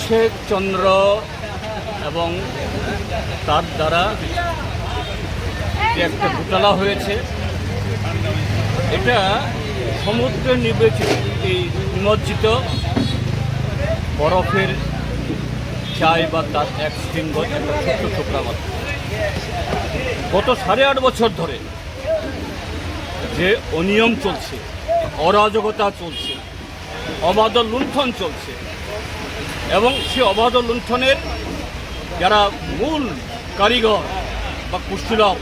অভিষেক চন্দ্র এবং তার দ্বারা যে একটা ঘোটালা হয়েছে, এটা সমুদ্রে নিমজ্জিত বরফের চাই বা তার এক শৃঙ্গ একটা ছোট্ট টুকরা মাত্র। গত 8.5 বছর ধরে যে অনিয়ম চলছে, অরাজকতা চলছে, অবাধ লুণ্ঠন চলছে, এবং সে অবাধ লুণ্ঠনের যারা মূল কারিগর বা কুশীলব,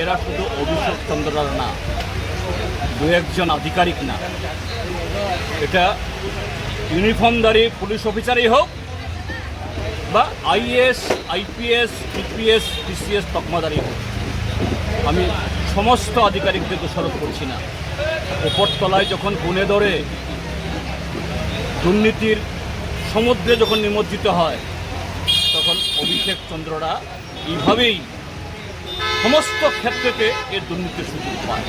এরা শুধু অভিষেক চন্দ্ররা না, দু একজন আধিকারিক না, এটা ইউনিফর্মধারী পুলিশ অফিসারই হোক বা আইএএস, আইপিএস, পিপিএস, পিসিএস তকমাদারি হোক। আমি সমস্ত আধিকারিকদের দোষারোপ করছি না। উপরতলায় যখন গুনে ধরে দুর্নীতির সমুদ্রে যখন নিমজ্জিত হয়, তখন অভিষেক চন্দ্ররা এইভাবেই সমস্ত ক্ষেত্রেতে এর দুর্নীতির সুযোগ পায়।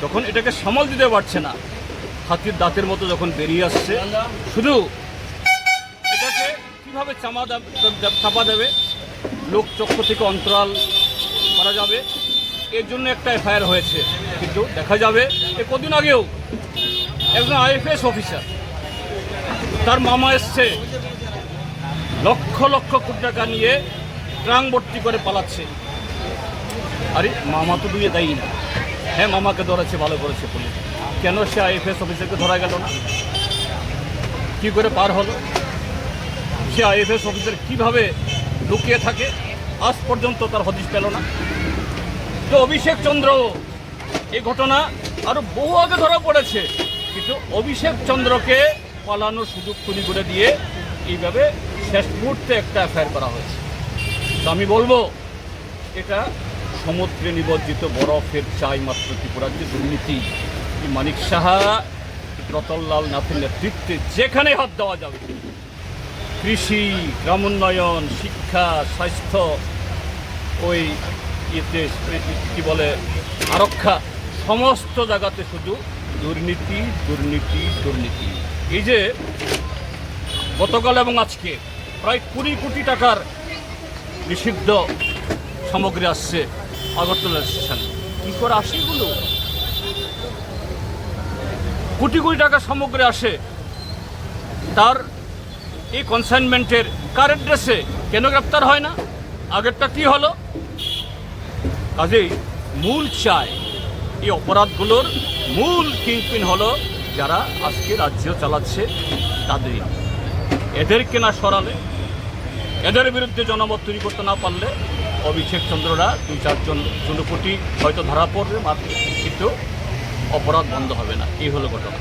যখন এটাকে সামাল দিতে পারছে না, হাতির দাঁতের মতো যখন বেরিয়ে আসছে, শুধু এটাকে কীভাবে চাপা দেবে, লোকচক্ষু থেকে অন্তরাল করা যাবে, এর জন্য একটা এফআইআর হয়েছে। কিন্তু দেখা যাবে এ কদিন আগেও একজন আইএফএস অফিসার, তার মামা এসছে লক্ষ লক্ষ কোটি টাকা নিয়ে ট্রাং ভর্তি করে পালাচ্ছে। আরে মামা তো দুয়ে দেয়ই না। হ্যাঁ, মামাকে ধরেছে, ভালো করেছে পুলিশ, কেন সে আইএফএস অফিসারকে ধরা গেল না? কি করে পার হলো? সে আইএফএস অফিসার কিভাবে লুকিয়ে থাকে, আজ পর্যন্ত তার হদিশ পেল না। তো অভিষেক চন্দ্র, এই ঘটনা আরো বহু আগে ধরা পড়েছে, কিন্তু অভিষেক চন্দ্রকে পালানোর সুযোগ তৈরি করে দিয়ে এইভাবে শেষ মুহূর্তে একটা এফআইআর করা হয়েছে। তো আমি বলবো, এটা সমুদ্রে নিমজ্জিত বরফের চাই মাত্র ত্রিপুরার যে দুর্নীতি, মানিক সাহা, রতনলাল নাথের নেতৃত্বে যেখানে হাত দেওয়া যাবে, কৃষি, গ্রামোন্নয়ন, শিক্ষা, স্বাস্থ্য, ওই ইয়েতে কী বলে আরক্ষা, সমস্ত জায়গাতে শুধু দুর্নীতি, দুর্নীতি, দুর্নীতি। এই যে গতকাল এবং আজকে প্রায় 20 কোটি টাকার নিষিদ্ধ সামগ্রী আসছে আগরতলা স্টেশনে। কী করে আসে এগুলো? কোটি কোটি টাকার সামগ্রী আসে, তার এই কনসাইনমেন্টের কার অ্যাড্রেসে? কেন গ্রেপ্তার হয় না? আগেরটা কি হলো? কাজেই মূল চাই, এই অপরাধগুলোর মূল কিংপিন হলো যারা আজকে রাজ্য চালাচ্ছে তাদেরই। এদেরকে না সরালে, এদের বিরুদ্ধে জনমত তৈরি করতে না পারলে অভিষেক চন্দ্ররা 2-4 জন জনকোটি হয়তো ধরা পড়বে মাত্র, কিন্তু অপরাধ বন্ধ হবে না। এই হলো ঘটনা।